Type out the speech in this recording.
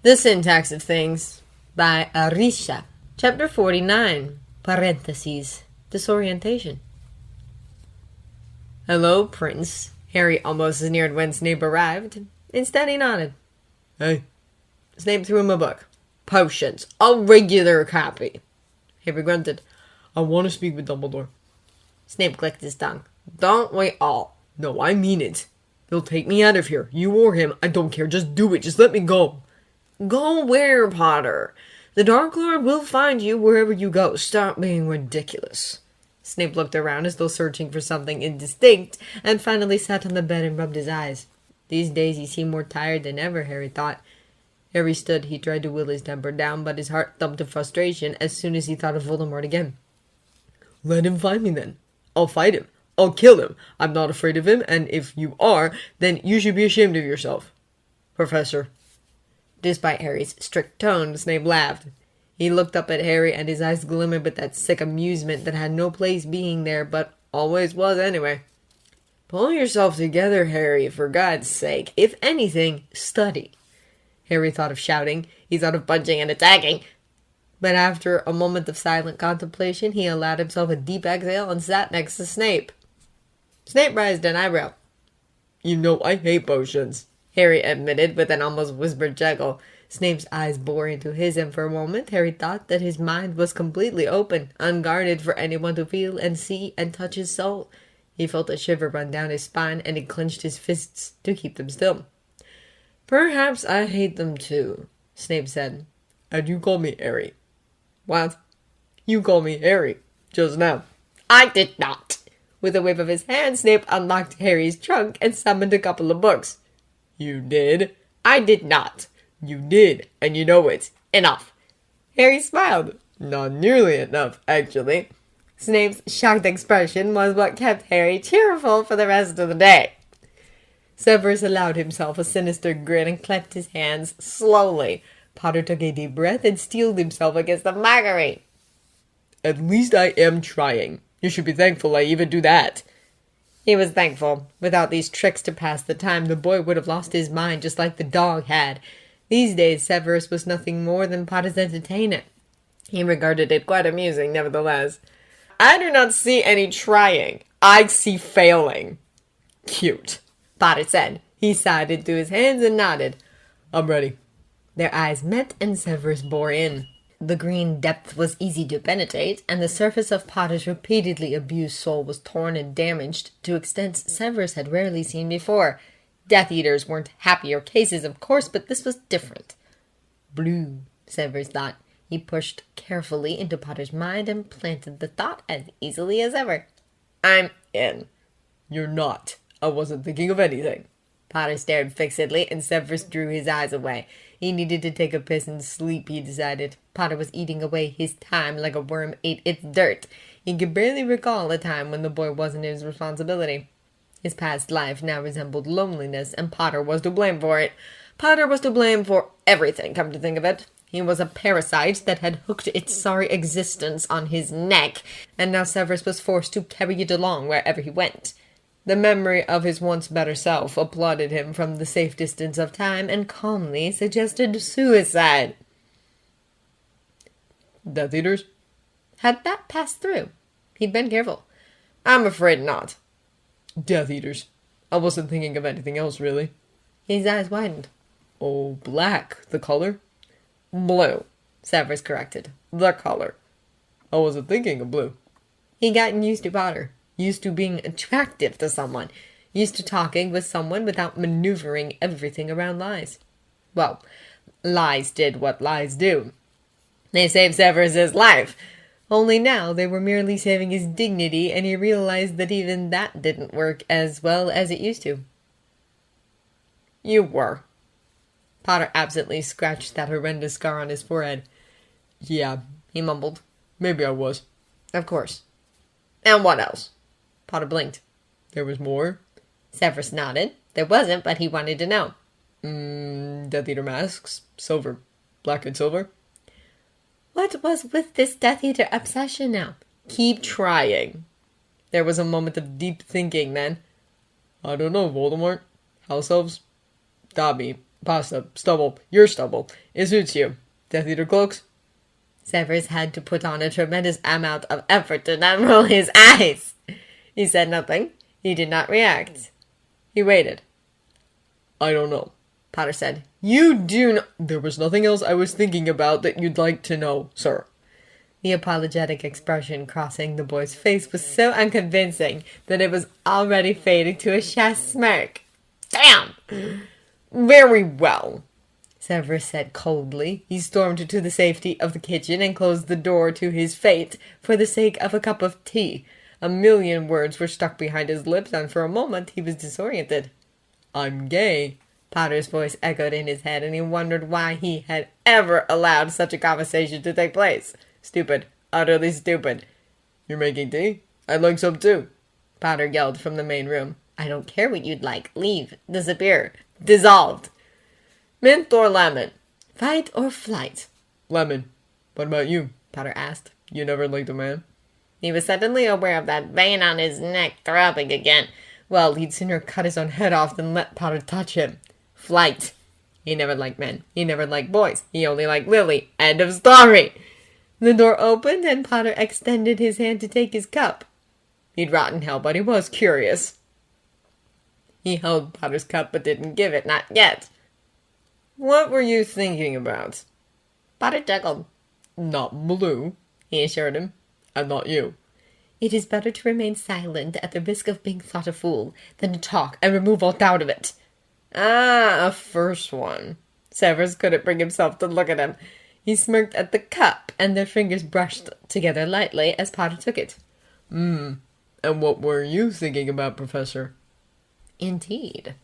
The Syntax of Things by Arisha. Chapter 49. Parentheses. Disorientation. Hello, Prince. Harry almost sneered when Snape arrived. Instead, he nodded. Hey. Snape threw him a book. Potions. A regular copy. Harry grunted. I want to speak with Dumbledore. Snape clicked his tongue. Don't we all? No, I mean it. He'll take me out of here. You or him. I don't care. Just do it. Just let me go. Go where, Potter? The Dark Lord will find you wherever you go. Stop being ridiculous. Snape looked around as though searching for something indistinct, and finally sat on the bed and rubbed his eyes. These days he seemed more tired than ever, Harry thought. Harry stood. He tried to will his temper down, but his heart thumped in frustration as soon as he thought of Voldemort again. Let him find me then. I'll fight him. I'll kill him. I'm not afraid of him, and if you are, then you should be ashamed of yourself. Professor. Despite Harry's strict tone, Snape laughed. He looked up at Harry, and his eyes glimmered with that sick amusement that had no place being there, but always was anyway. Pull yourself together, Harry, for God's sake. If anything, study. Harry thought of shouting. He thought of punching and attacking. But after a moment of silent contemplation, he allowed himself a deep exhale and sat next to Snape. Snape raised an eyebrow. You know I hate potions, Harry admitted with an almost whispered chuckle. Snape's eyes bore into his, and for a moment Harry thought that his mind was completely open, unguarded for anyone to feel and see and touch his soul. He felt a shiver run down his spine, and he clenched his fists to keep them still. Perhaps I hate them too, Snape said. And you call me Harry. What? You called me Harry just now. I did not. With a wave of his hand, Snape unlocked Harry's trunk and summoned a couple of books. You did? I did not. You did, and you know it. Enough. Harry smiled. Not nearly enough, actually. Snape's shocked expression was what kept Harry cheerful for the rest of the day. Severus allowed himself a sinister grin and clapped his hands slowly. Potter took a deep breath and steeled himself against the mockery. At least I am trying. You should be thankful I even do that. He was thankful. Without these tricks to pass the time, the boy would have lost his mind just like the dog had. These days, Severus was nothing more than Potter's entertainer. He regarded it quite amusing, nevertheless. I do not see any trying. I see failing. Cute, Potter said. He sighed into his hands and nodded. I'm ready. Their eyes met, and Severus bore in. The green depth was easy to penetrate, and the surface of Potter's repeatedly abused soul was torn and damaged to extents Severus had rarely seen before. Death Eaters weren't happier cases, of course, but this was different. Blue, Severus thought. He pushed carefully into Potter's mind and planted the thought as easily as ever. I'm in. You're not. I wasn't thinking of anything. Potter stared fixedly, and Severus drew his eyes away. He needed to take a piss and sleep, he decided. Potter was eating away his time like a worm ate its dirt. He could barely recall a time when the boy wasn't his responsibility. His past life now resembled loneliness, and Potter was to blame for it. Potter was to blame for everything, come to think of it. He was a parasite that had hooked its sorry existence on his neck, and now Severus was forced to carry it along wherever he went. The memory of his once better self applauded him from the safe distance of time and calmly suggested suicide. Death Eaters? Had that passed through? He'd been careful. I'm afraid not. Death Eaters. I wasn't thinking of anything else, really. His eyes widened. Oh, black. The color? Blue, Severus corrected. The color. I wasn't thinking of blue. He'd gotten used to Potter. Used to being attractive to someone. Used to talking with someone without maneuvering everything around lies. Well, lies did what lies do. They saved Severus's life. Only now they were merely saving his dignity, and he realized that even that didn't work as well as it used to. You were. Potter absently scratched that horrendous scar on his forehead. Yeah, he mumbled. Maybe I was. Of course. And what else? Potter blinked. There was more? Severus nodded. There wasn't, but he wanted to know. Death Eater masks. Silver. Black and silver. What was with this Death Eater obsession now? Keep trying. There was a moment of deep thinking then. I don't know, Voldemort. House elves? Dobby. Pasta, stubble, your stubble. It suits you. Death Eater cloaks? Severus had to put on a tremendous amount of effort to not roll his eyes. He said nothing. He did not react. He waited. I don't know. Potter said. You do not. There was nothing else I was thinking about that you'd like to know, sir. The apologetic expression crossing the boy's face was so unconvincing that it was already fading to a shy smirk. Damn! Very well, Severus said coldly. He stormed to the safety of the kitchen and closed the door to his fate for the sake of a cup of tea. A million words were stuck behind his lips, and for a moment he was disoriented. I'm gay, Potter's voice echoed in his head, and he wondered why he had ever allowed such a conversation to take place. Stupid. Utterly stupid. You're making tea? I'd like some too, Potter yelled from the main room. I don't care what you'd like. Leave. Disappear. Dissolved. Mint or lemon? Fight or flight? Lemon. What about you? Potter asked. You never liked a man? He was suddenly aware of that vein on his neck throbbing again. Well, he'd sooner cut his own head off than let Potter touch him. Flight. He never liked men. He never liked boys. He only liked Lily. End of story. The door opened and Potter extended his hand to take his cup. He'd rot in hell, but he was curious. He held Potter's cup but didn't give it, not yet. What were you thinking about? Potter chuckled. Not Blue, he assured him. And not you. It is better to remain silent at the risk of being thought a fool than to talk and remove all doubt of it. Ah, a first one. Severus couldn't bring himself to look at him. He smirked at the cup, and their fingers brushed together lightly as Potter took it. And what were you thinking about, Professor? Indeed.